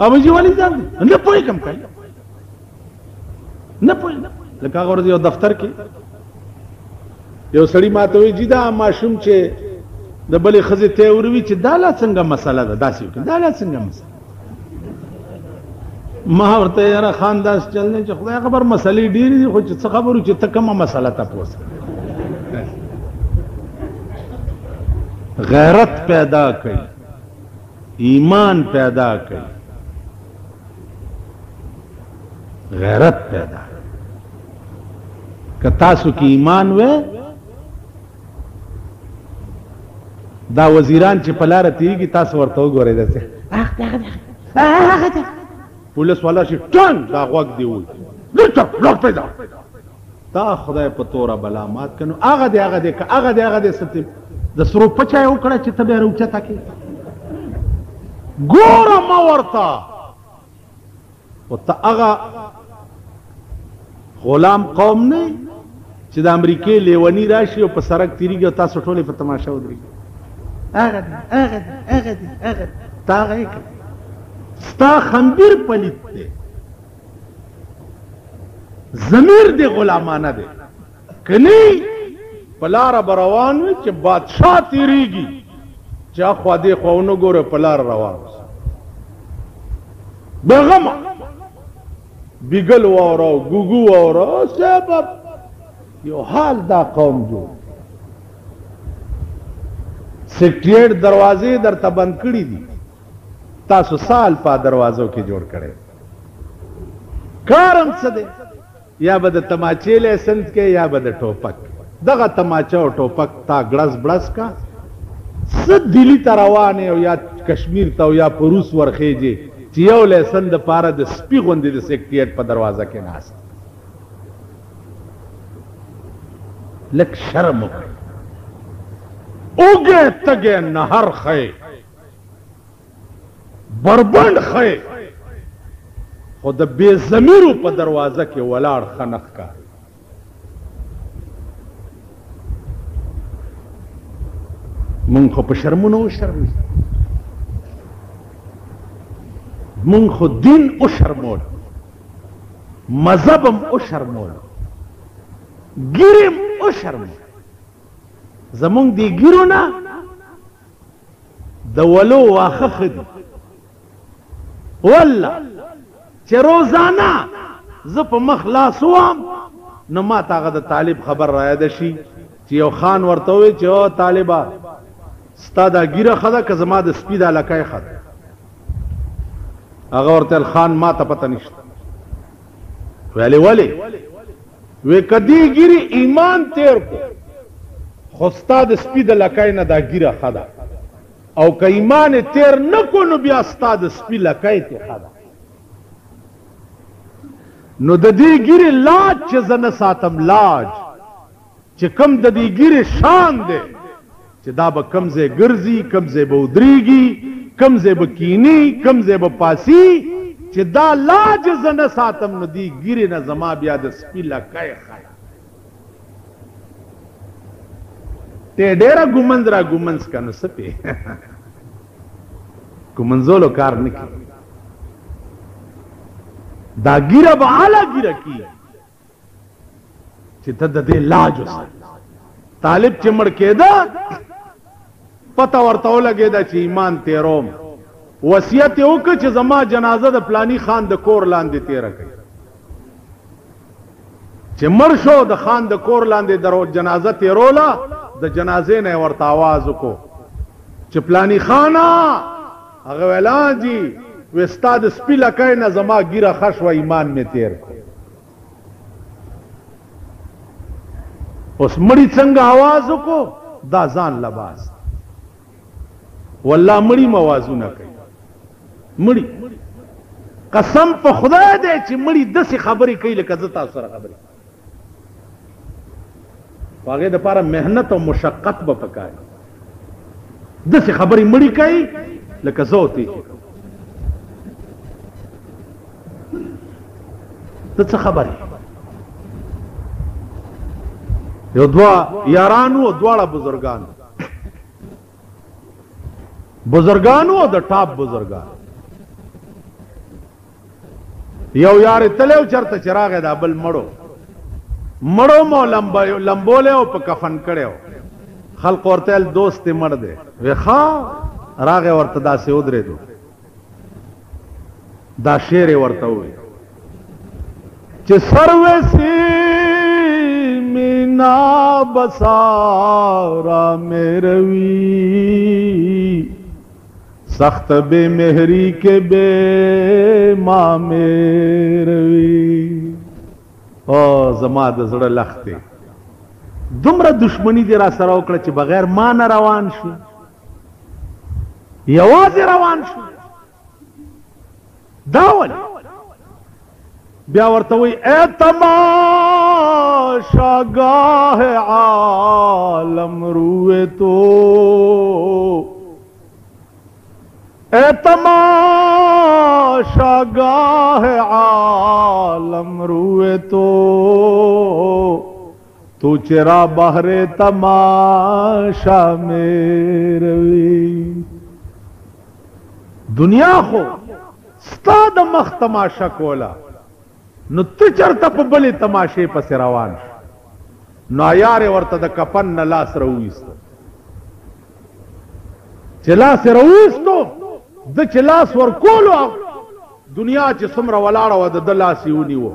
ابوجي ولې ځان نه پوهېږم کوي نه پوهېږم لکه هغه ورځ یو دفتر کې یو سړي ما ته وایي جي دا ماشوم چې د بلې ښځې ته وروي چې دا لا څنګه مسله ده داسې وکړي دا لا څنګه مسله ما ورته یاره خان داس چل دی چې خدای خبر مسلې ډېرې دي خو چې څه خبرو چې ته کومه مسله تپوس غیرت پیدا کوي ایمان پیدا کوي غیرت پیدا که تاسو کې ایمان وې دا وزیران چې په لاره تېرېږي تاسو ورته وګورئ داسې پولیس والا شي ټنګ دا غوږ دې وي لږ پیدا تا خدای په توره بلا مات کړه نو هغه دې ستې د سرو پچه یې وکړه چې ته بیا راوچته کړې ګوره مه ورته خو ته هغه غلام قوم نه چې د امریکې لیونی راشي او په سړک تېرېږي او تاسو ټولې په تماشه ودرېږي هغه دی تا هغه یې کړه ستا خنبیر پلیت دی ضمیر دی غلامانه دی که نه په لاره به روان وي چې بادشاه تېرېږي چې اخوا دې خوا ونه ګوره په لاره روان بېغمه بیګل واوره او ګوګو واوره سبب یو حال دا قوم جوړ سیکریټ دروازې درته بند کړي دي تاسو سال په دروازو کې جوړ کړي کارم څه دی یا به د تماچې لایسنس کې یا به د ټوپک دغه تماچه او ټوپک تا ګړز بړز کا څه دلی ته روان او یا کشمیر ته او یا په روس ورخېږي چې یو لایسن د پاره د سپي غوندې د سیکریټ په دروازه کې ناست لږ شرم وکړئ اوږې تږې نهر ښی بربنډ ښی خو د بې ضمیرو په دروازه کې ولاړ ښه نه ښکاري. مونږ خو په شرمونو وشرمېږو، مونږ خو دین وشرمول، مذهب هم وشرمول، ګیرې هم وشرمول. زمونږ دې ګیرو نه د ولو واښه ښه دي. والله چې روزانه زه په مخ لاس ووهم نو ما ته هغه د طالب خبر رایاده شي چې یو خان ورته ووایي چې او طالبه ستا دا ګیره ښه ده که زما د سپي دا لکۍ ښه ده؟ هغه ورته خان ما ته پته نشته. ویلې ولې؟ وی که دې ګیرې ایمان تیر کو خو ستا د سپي د لکۍ نه دا ګیره ښه ده، او که ایمان تیر نه کو نو بیا ستا د سپي لکۍ ته ښه ده. نو د دې ګیرې لاج چې زه نه ساتم، لاج چې کم د دې ګیرې شان دی چې دا به کم ځای ګرځي، کم ځای به ودرېږي، کم ځای به کینی، کم ځای به پاسي، چې دا لاج زه نه ساتم نو دې ګیرې نه زما بیا د سپي لکۍ ښه ده. ته ډېره ګومنځ را ګومنځ که نو څه پې ګومنځولو کار نه کوي. دا ګیره به اعلی ګیره کی چې ته د دې لاج وساتې. طالب چې مړ کېده پته ورته ولګېده چې ایمان تیروم، وصیت یې وکړ چې زما جنازه د پلاني خان د کور لاندې تیره کړي. چې مړ شو د خان د کور لاندې جنازه تیروله، د جنازې نه ورته आवाज وکړو چې پلاني خانه. هغه ویل جی وستا د سپي لکۍ نه زما ګیره ښه شوه، ایمان مې تیر کړ. اوس مړي څنګه आवाज وکړو؟ دا ځان لباس. والله مړي موازونه کوي. مړي قسم په خدای دی چې مړي داسې خبرې کوي لکه زه تاسو سره خبرې. په هغې دپاره محنت او مشقت به پکار. داسې خبرې مړي کوي لکه زه او تی. ته څه خبرې؟ یو دوه یارانو او دواړه بزرګانو او د ټاپ بزرګان. یو یار تلو چرته چې راغی دا بل مړو مو لمبولی او په کفن کړی و. خلق ورته ویل دوست یې مړ دی. وی ښه. راغی ورته داسې ودرېدو، دا شعر یې ورته ووایي چې سروسی مینا بسارا میروی سخت بے مہری کے بے ما میروی. او زما د زړه لختې دومره دشمنی دې را سره وکړه چې بغیر ما نه روان شو، یوازې روان شو. دا ولې؟ بیا ورته وایي اے تماشاگاہ عالم روئے تو، اے تماشاگاہ عالم روئے تو چرا بہر تماشا میں روی. دنیا خو ستا د مخ تماشا کولا نو ته چرته په بلې تماشې پسې روان شو. نو عیار ورته د کفن نه لاس راوویسته. چې لاس یې راوویستو ده چې لاس ورکولو دنیا چې څومره ولاړه وه د ده لاس یې ونیوه.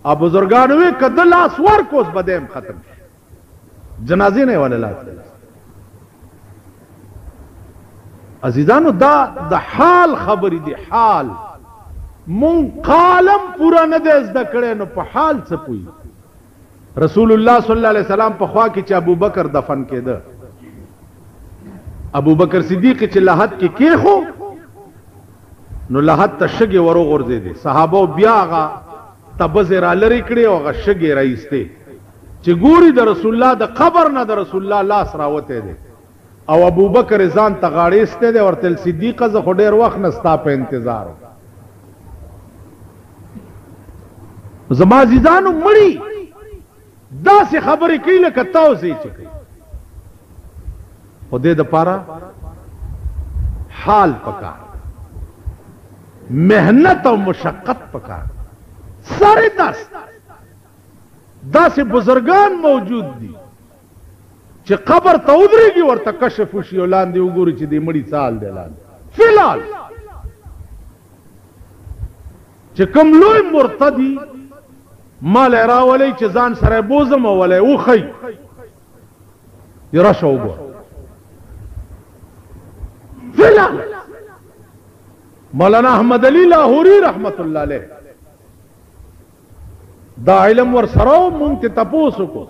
او بزرګانو وی که ده لاس ورکو اوس به دی هم ختم شي. جنازې نه یې وله لاس. عزیزانو دا د حال خبرې دي. حال مونږ قالم پورا نه دی زده کړی نو په حال څه پوهي. رسول الله صلی الله علیه وسلم په خوا کې چې ابوبکر دفن کېده، ابوبکر صدیق چې لحد کې کېښو نو لحد ته شګې ور وغورځېدې. صحابو بیا هغه تبزې را لرې کړې او هغه شګې را ایستې چې ګوري د رسول الله د قبر نه د رسول الله لاس راوتی دی. او ابوبکر ځان ته غاړې ایستی دی. ورته ویل صدیقه زه خو ډېر وخت نه ستا په انتظار وم. زما عزیزانو مړي داسې خبرې کوي لکه تاسو چې کوي خو دې دپاره حال پکار محنت او مشقت پکار سارے داسې بزرگان موجود دي چې قبر ته ودرېږي ورته کشف وشي او لاندې وګوري چې دې مړي څه حال دی لاندې فلحال چې کوم لوی مرتدي مال یې راولی چې ځان سره یې بوزم او ولی وښی رشه وګوره فلحال مولانا احمد علی لاہوری رحمت اللہ علیہ دا علم ور سره مونږ ته تپوس وکړو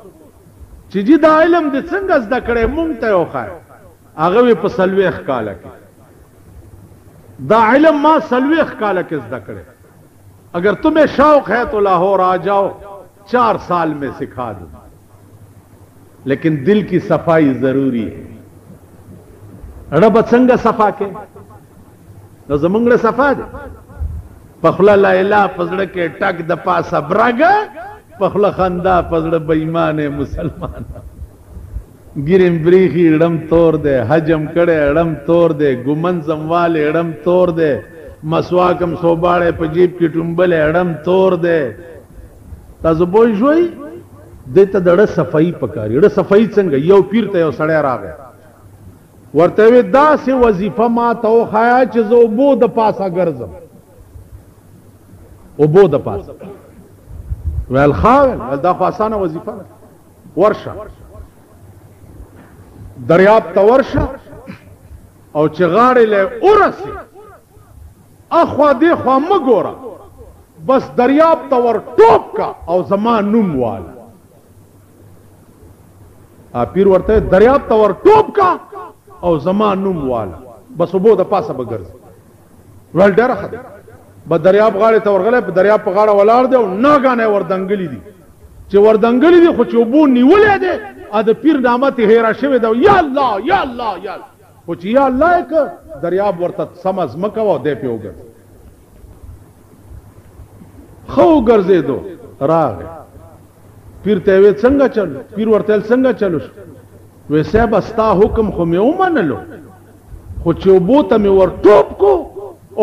چې جی دا علم دې څنګه زده کړی مونږ ته یې وښایه هغه وی په 40 کاله کې دا علم ما 40 کاله کې زده کړی اگر تمہیں شوق ہے تو لاہور آ جاؤ 4 سال میں سکھا دوں لیکن دل کی صفائی ضروری ہے رب څنګه صفا کې نو زمونږ صفا دي پخله لا اله پزړه کې ټک د پاسه برګه پخله خندا پزړه بېمانه مسلمان ګریم بریخي اړم تور دے حجم کړه اړم تور دے ګمن زمواله اړم تور دے مسواکم صوباړه په جیب کې ټومبل اړم تور دے تاسو بوي شوي دته دړه صفائی پکاري دړه صفائی څنګه یو پیر ته یو سړی راغی ورته وی داسې وظیفه ما ته وښایه چې زه اوبو د پاسه ګرځم اوبو د پاسه ویل ښه ویل دا خو اسانه وظیفه ده ورشه دریاب ته ورشه او چې غاړې له ورسې اخوا دې خوا مه ګوره بس دریاب ته ور ټوپ کا او زما نوم واله پیر ورته دریاب ته ور ټوپ کا او زمان نوم والا بس وبو د پاسه بګرځي ول ډېره ښه ده به دریاب غاړې ته ورغلی په دریاب په غاړه ولاړ دی او ناګانه وردنګلي دي چې وردنګلي دي خو چې اوبو نیولی دی د پیر نامت یې هیره شوې ده یا الله یا الله یا الله خو چې یا الله یې که دریاب ورته سمه ځمکه وه او دی پې وګرځي ښه وګرځېدو راغی پیر ته وی څنګه چلو پیر ورته څنګه چلو شو وی صاحب ستا حکم خو مې ومنلو خو چې اوبو ته مې ور ټوپ کو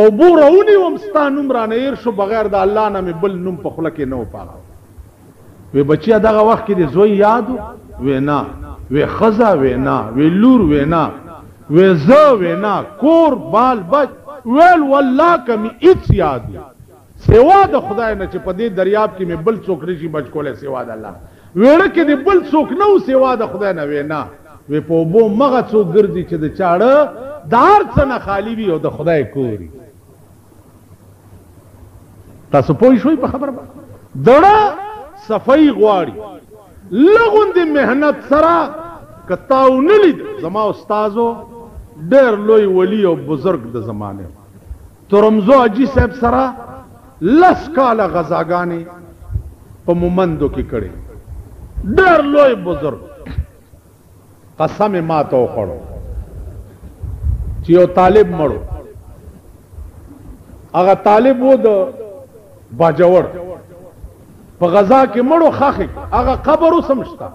اوبو راونیوم ستا نوم رانه هېر شو بغیر د الله نه مې بل نوم په خوله کې نه وپاغه وی بچیا دغه وخت کې د زوی یاد وی نه وی ښځه وی نه وی لور وی نه وی زه وی نه کور بال بچ ویل والله که مې هېڅ یاد سوا د خدای نه چې په دې دریاب کې مې بل څوک نشي بچ کولی سوا د الله ویړه کې دې بل څوک نه و سوا د خدای نه وی نه وی په اوبو مغه څوک ګرځي چې د چاړه د هر څه نه خالي وي او د خدای کوري تاسو پوه شوئ په خبره دړه صفائی غواړي لغوندې محنت سره که تا ونه لید زما استازو ډېر لوی ولی او بزرګ د زمانې ترمزو حاجي صاحب سره 10 کاله غزاګانې په مومندو کې کړې ډېر لوی بزرګ قسم یې ما ته وخوړو چې یو طالب مړو هغه طالب و د باجوړ په غزا کې مړو خاخې هغه قبر اوس هم شته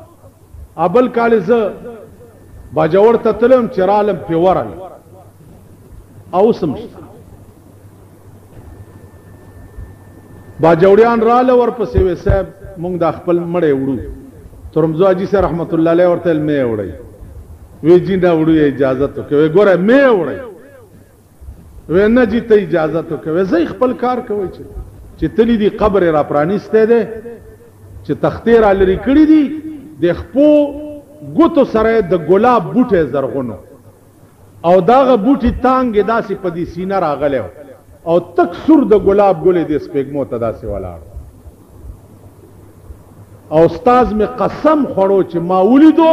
بل کال زه باجوړ ته تلم چې رالم پې ورغلم او اوس هم شته باجوړیان راله ورپسې وی صاحب مونږ دا خپل مړی وړو ترمزو حاجي صاحب رحمت الله علیه ورته ویل مې وړئ وی جی نه وړو اجازت وکړئ وی ګوره مې وړئ وی نه جی ته اجازت وکړئ وی زه خپل کار کوئ چې تلي دي قبر یې را پرانیستی دی چې تختې را لرې کړي دي د خپو ګوتو سره د ګلاب بوټی زرغونو او دغه بوټي تانګ یې داسې په دې سینه راغلی او تک سور د ګلاب ګلې د سپېږمو ته داسې ولاړ او استاذ مې قسم خوړو چې ما ولیدو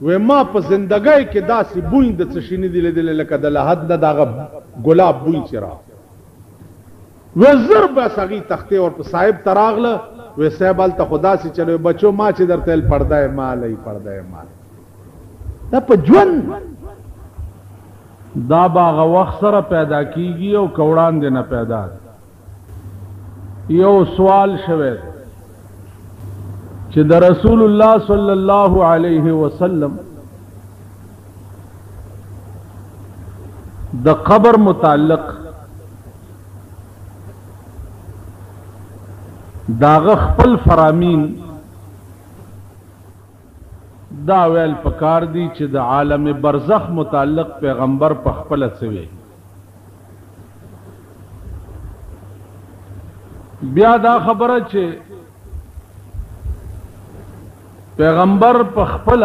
وی ما په زندګۍ کې داسې بوی د څه شي نه دي لیدلی لکه د لحد نه دغه ګلاب بوی چې را وی زر بس هغې تختې ور په صاحب ته راغله وی صاحب هلته خو داسې چلوي بچو ما چې درته ویل پرده یې مالی پرده یې مالی دا په ژوند دا به هغه وخت سره پیدا کیږي او که وړاندې نه پیدا یو سوال شوه چې د رسول الله صلی الله علیه وسلم د قبر متعلق داغه خپل فرامین دا ویل پکار دی چې د عالم برزخ متعلق پیغمبر په خپل څوي بیا دا خبره چې پیغمبر په خپل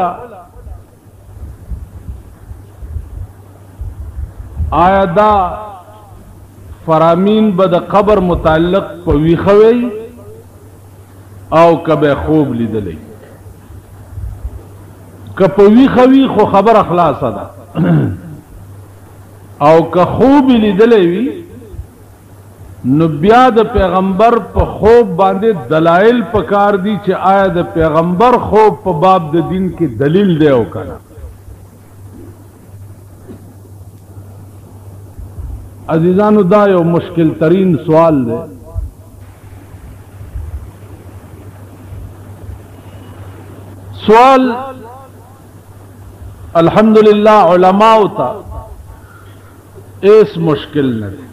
آیا دا فرامین به د قبر متعلق په ویخوي او کبه خوب لیدلی که په ویخوي خو خبر اخلاص ده او که خوب لیدلی وی نو بیا د پیغمبر په خوب باندې دلائل پکار دي چې آیا د پیغمبر خوب په باب د دین کې دلیل دی او کنه عزیزانو دا یو مشکل ترین سوال دی سوال الحمدللہ علماء تا اس مشکل نه دی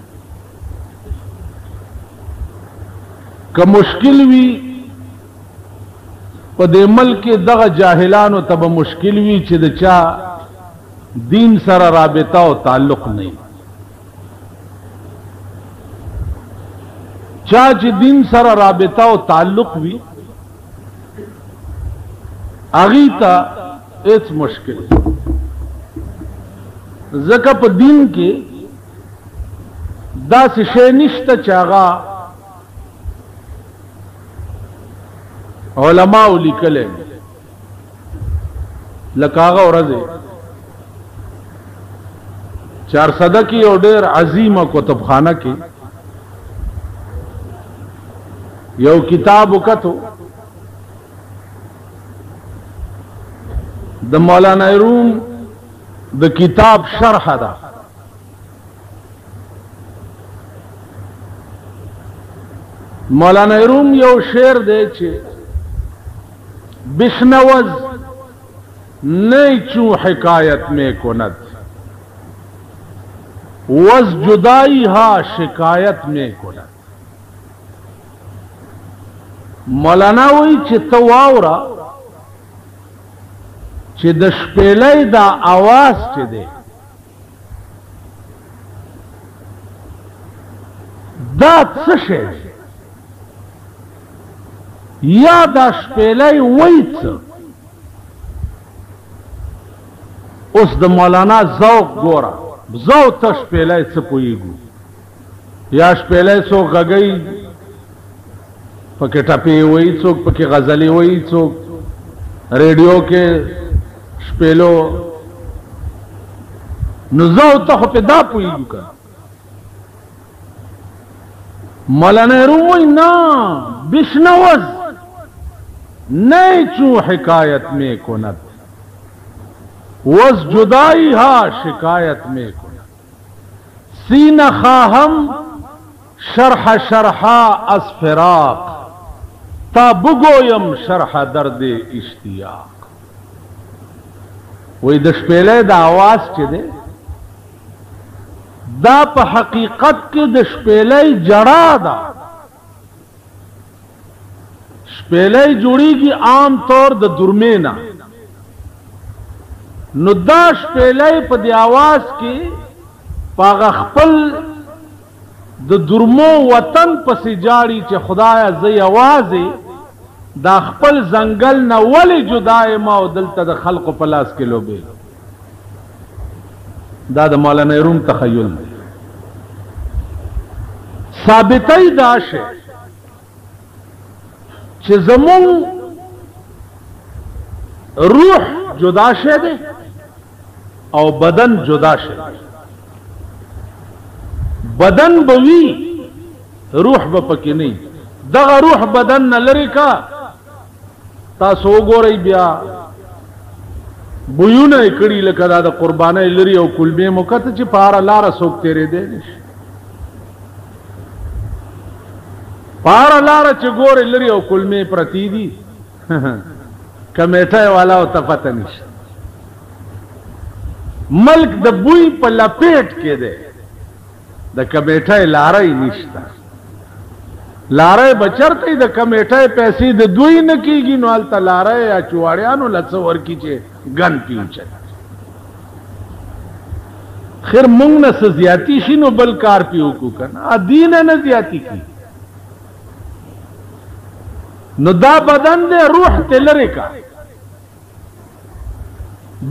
که مشکل وی په دې ملک دغه جاهلانو ته مشکل وی چې د چا دین سره رابطه او تعلق نه چا چې دین سره رابطه او تعلق وی اغي ته هیڅ مشکل ځکه په دین کې داسې شی نشته چې هغه علماء لیکل لکاغه ورځه 400 کی او ډیر عظیمه کتابخانه کې یو کتاب وکړو د مولانا روم د کتاب شرح ده مولانا روم یو شعر دی چې بشنوز نہیں چوں حکایت میں کند وز جدائی ہا شکایت میں کند مولانا وی چې تواورا چې د شپېلې دا आवाज چې دی دا څه شی یا دا شپېلې وایڅ اوس د مولانا ذوق ګوره ذوق ته شپېلې څه پويګو یا شپېلې څو غږی پکې ټپې وایي څوک پکې غزلې وایي څوک ریډیو کې شپېلو نو ذوق ته په دا پويګو کا مولانا روي نا بشنوز نہیں چوں حکایت میں کند وز جدائی ہا شکایت میں کند سینہ خواہم شرح شرحا از فراق تا بگویم شرح درد اشتیاق وی د شپېلې د आवाज چې دی دا په حقیقت کې د شپېلې جړا ده شپېلې جوړیږي عام طور د درمې نه نو دا شپېلې په دی आवाज کې پاغه خپل د درمو وطن پسې جاړي چې خدایا زې आवाज دا خپل زنګل نه ولی جدای ما او دلته د خلق په لاس کې لوبې دا د مولانا روم تخیل ثابتای دا شی چې زمون روح جدا شه ده او بدن جدا شه بدن بوي روح به پکې نه دغه روح بدن نه لري کا تاسو وګورئ بیا بویونه کړي لکه دا د قربانۍ لري او کلبې موکته چې پاره لار سوک تیرې دی پارا لاره چې ګورې لري او کلمې پرتی دي کمیټه والا او ته پته نشته ملک د بوی په لپیټ کې دی د کمیټه لاره یې نشته لاره بچرته د کمیټه پیسې د دوی نه کیږي نو هلته لاره یا چواړیانو له څه ورکي چې ګن پیوچل خیر مونږ نه څه زیاتي شي نو بل کار پې وکړو که نه دین نه زیاتي کي نو دا بدن دی روح ته لرې کا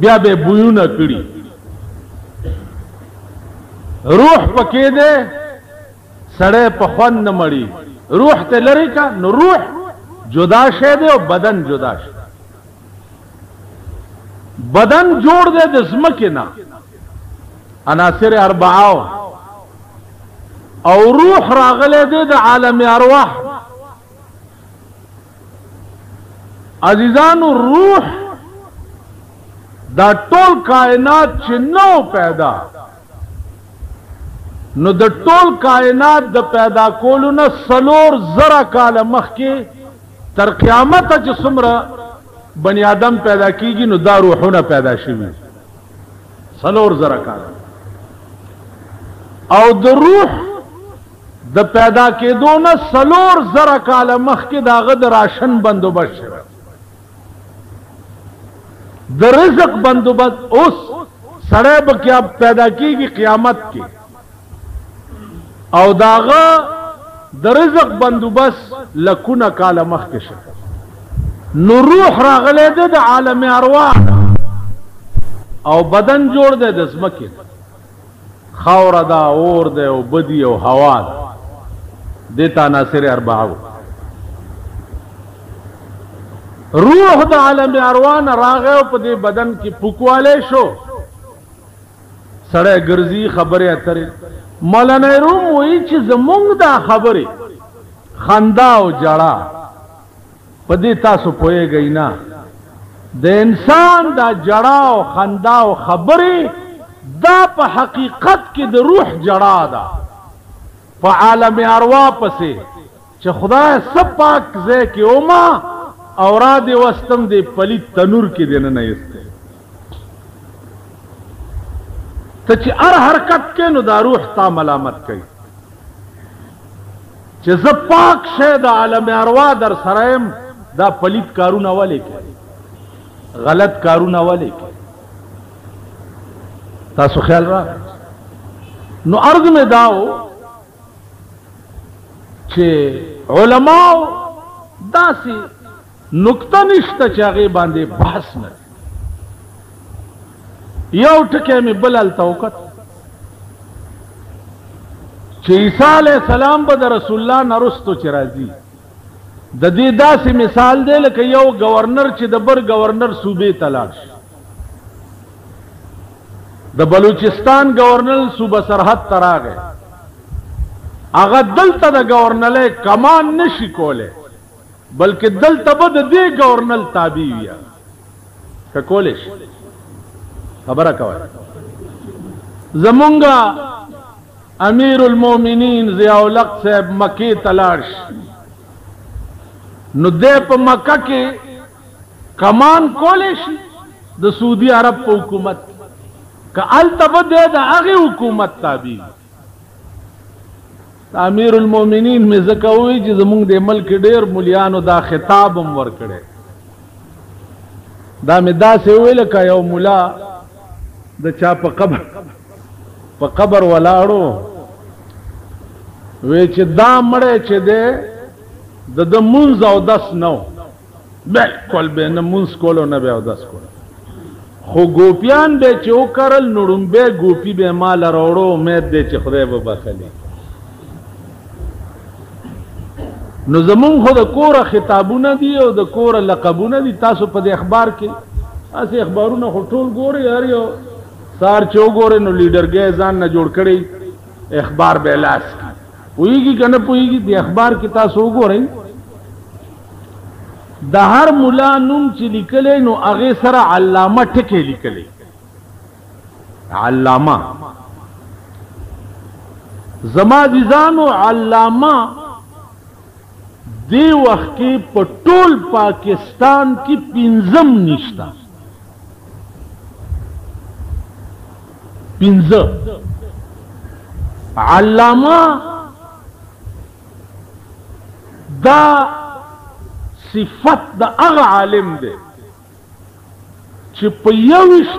بیا به بویونه کړي روح پکې دی سړی په خوند نه مړي روح ته لرې کا نو روح جدا شی دی او بدن جدا شي بدن جوړ دی د ځمکې نه عناصر اربعه او روح راغلی دی د عالم ارواح عزیزانو روح دا ټول کائنات چې نو پیدا نو د ټول کائنات د پیدا کولو نه 4,000 کاله مخکې تر قیامت چې څومره بنی آدم پیدا کیږي نو دا روحونه پیدا شوي 4,000 کاله او د روح د پیدا کېدو نه 4,000 کاله مخکې د هغه د راشن بندوبست شوی د رزق بندوبست اوس سړی به کیا پیدا کیږي قیامت کې او داغه د رزق بندوبست لکونه کاله مخکې شوی نو روح راغلی دی د عالم ارواح او بدن جوړ دی د ځمکې خاوره ده اور دی او بدی او هوا ده دې ته عناصر اربعه روح د عالم ارواح نه راغی او په دې بدن کې پوکوالی شو سړی ګرځي خبرې اترې مولانا روم وایي چې زمونږ دا خبرې خندا او جړا په دې تاسو پوهېږئ نه د انسان دا جړا او خندا او خبرې دا په حقیقت کې د روح جړا ده په عالم ارواح پسې چې خدای سب پاک ځای کې اوما او را دې وستم دې پلید تنور کې دننه ایسته ته چې هر حرکت کې نو دا روح تا ملامت کوي چې زه پاک شی د عالم ارواح در سره یم دا پلید کارونه ولې کوي غلط کارونه ولې کوي تاسو خیال را نو عرض میں داو چې علماء داسې نکته نشته چې هغې باندې بحث نه یو ټکی مې بل هلته وکت چې عیسی علیه السلام به د رسول الله نه رستو چې راځي د دې داسې مثال دی لکه یو گورنر چې د بر گورنر صوبې ته لاړ شي د بلوچستان گورنر صوبه سرحد ته راغی هغه دلته د گورنرۍ کمان نشي کولی بلکې دلته به د دې گورنر تابع وي که کولی شي خبره کوئ زمونږ امیر المؤمنین ضیاء الحق صاحب مکې ته لاړ شي نو دی په مکه کې کمان کولی شي د سعودي عرب په حکومت که هلته به دی د هغې حکومت تابع امیر المؤمنین مې ځکه ووایي چې زمونږ د ملک ډېر مولیانو دا خطاب هم ورکړی دا مې داسې وویل لکه یو ملا د چا په قبر ولاړو وی چې دا مړی چې دی د مونځ او دس نو بالکل به نه مونځ کولو نه به اودس کولو خو ګوپیان به چې وکرل نو ړومبی ګوپي به مال راوړو امید دی چې خدای به بخلي نو زمونږ خو د کوره خطابونه دي او د کوره لقبونه دي تاسو په دې اخبار کې هسې اخبارونه خو ټول ګورئ هر یو سهار چې وګورئ نو لیډرګی ځان نه جوړ کړی اخبار به لاس کړي پوهېږي که نه پوهېږي د اخبار کې تاسو وګورئ د هر ملا نوم چې لیکلی نو هغې سره علامه ټکی لیکلی علامه زما عزیزانو علامه دی وخت کې په ټول پاکستان کې 15 نشتا 15 علامه دا صفت دا اغا عالم دے چې په یوش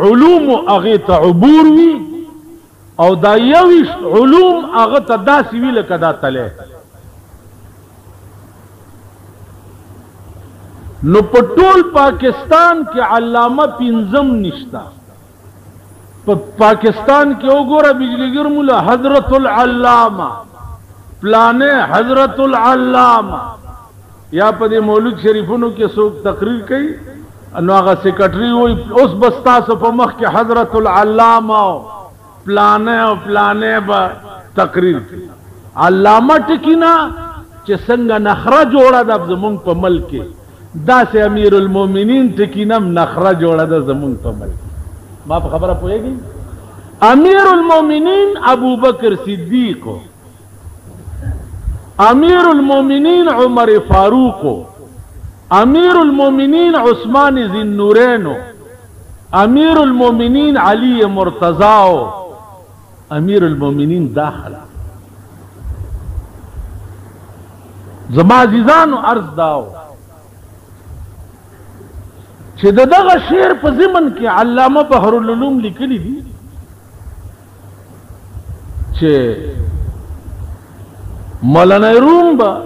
علوم اغه ته عبور وی او دا یوش علوم اغه ته داسې وی لکه دا تله نو په ټول پاکستان کې علامه 15 نشتا په پاکستان کې وګوره بجلیګر مولا حضرت العلامه پلانے حضرت العلامہ یا پا دی مولود شریفونو کے سوک تقریر کئی انو آغا سیکٹری ہوئی اس بستا سو پا مخ کے حضرت العلامہ پلانے با تقریر کی علامہ ٹکینا چه سنگا نخرہ جوڑا دا زمونگ پا ملکی دا سے امیر المومنین ٹکینم نخرہ جوڑا دا زمونگ پا ملکی ما پا خبرہ پوئے گی امیر المومنین ابو بکر صدیقو امیر المومنین عمر فاروق امیر المومنین عثمان ذی النورین امیر المومنین علی مرتضی امیر المومنین داخل زما عزیزانو عرض داو چې دغه شعر په ضمن کې علامه بحر العلوم لیکلی دي چې مولانا روم با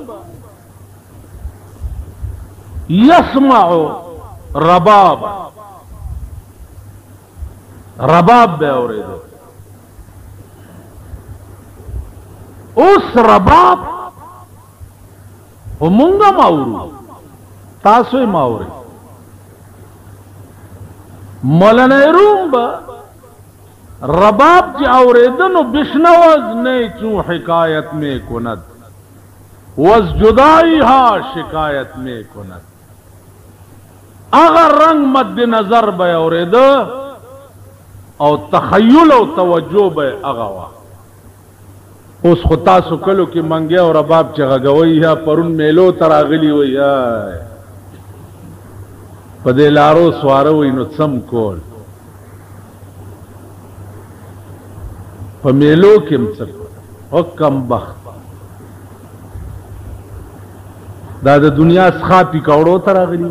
یسمع رباب بے اوریدو اس رباب همونگا ماورو تاسوی ماوری مولانا روم با رباب چی اوریدنو بشنوز نہیں چون حکایت میں کند وز جدائی ہا شکایت میں کند اگر رنگ مد نظر بے اوریدو او تخیل او توجہ بے اغوا اس خطاسو کلو کی منگے اور رباب چی غگوئی ہے پرون میلو تراغلی ہوئی ہے پدے لارو سواروئی نو سم کول په میلو کې مڅک او کم بخت دا د دنیا څخه پیکاوړو تر غلی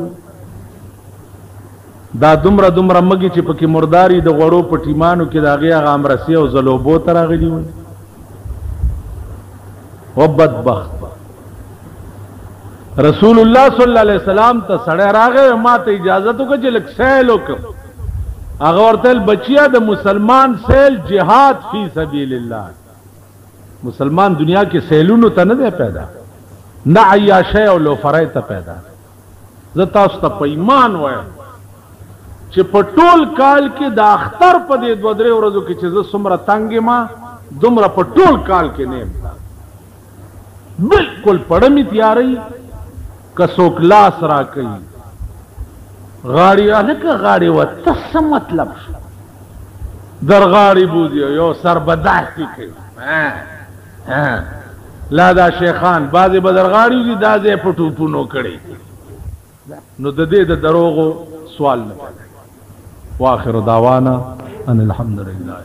دا دومره مګي چې پکې مرداري د غړو پټیمانو کې داغه غامرسي او زلوبو تر غلی و بدبخت رسول الله صلی الله علیه وسلم ته سړی راغی ما ته اجازه تو چې لک سیل وکم اگر ورتل بچیا د مسلمان سیل جہاد فی سبیل اللہ مسلمان دنیا کے سیلونو تا نہ پیدا نہ عیاشے او لوفرے تا پیدا زتا است په ایمان وای چې په ټول کال کې د اختر په دې دوه درې ورځو کې چې زه څومره تنګ ما دومره په ټول کال کې نه بالکل پړمی تیاری کڅوک لاس را کوي غاڑی الکه غاڑی و تس مطلب در غاڑی بوزیو یو سر بداستی کئی لا دا شیخان بعضی بدر غاڑی دی دا زی پٹو پونو کڑی نو دا دے دا دروغو سوال نکل واخر دعوانا ان الحمدللہ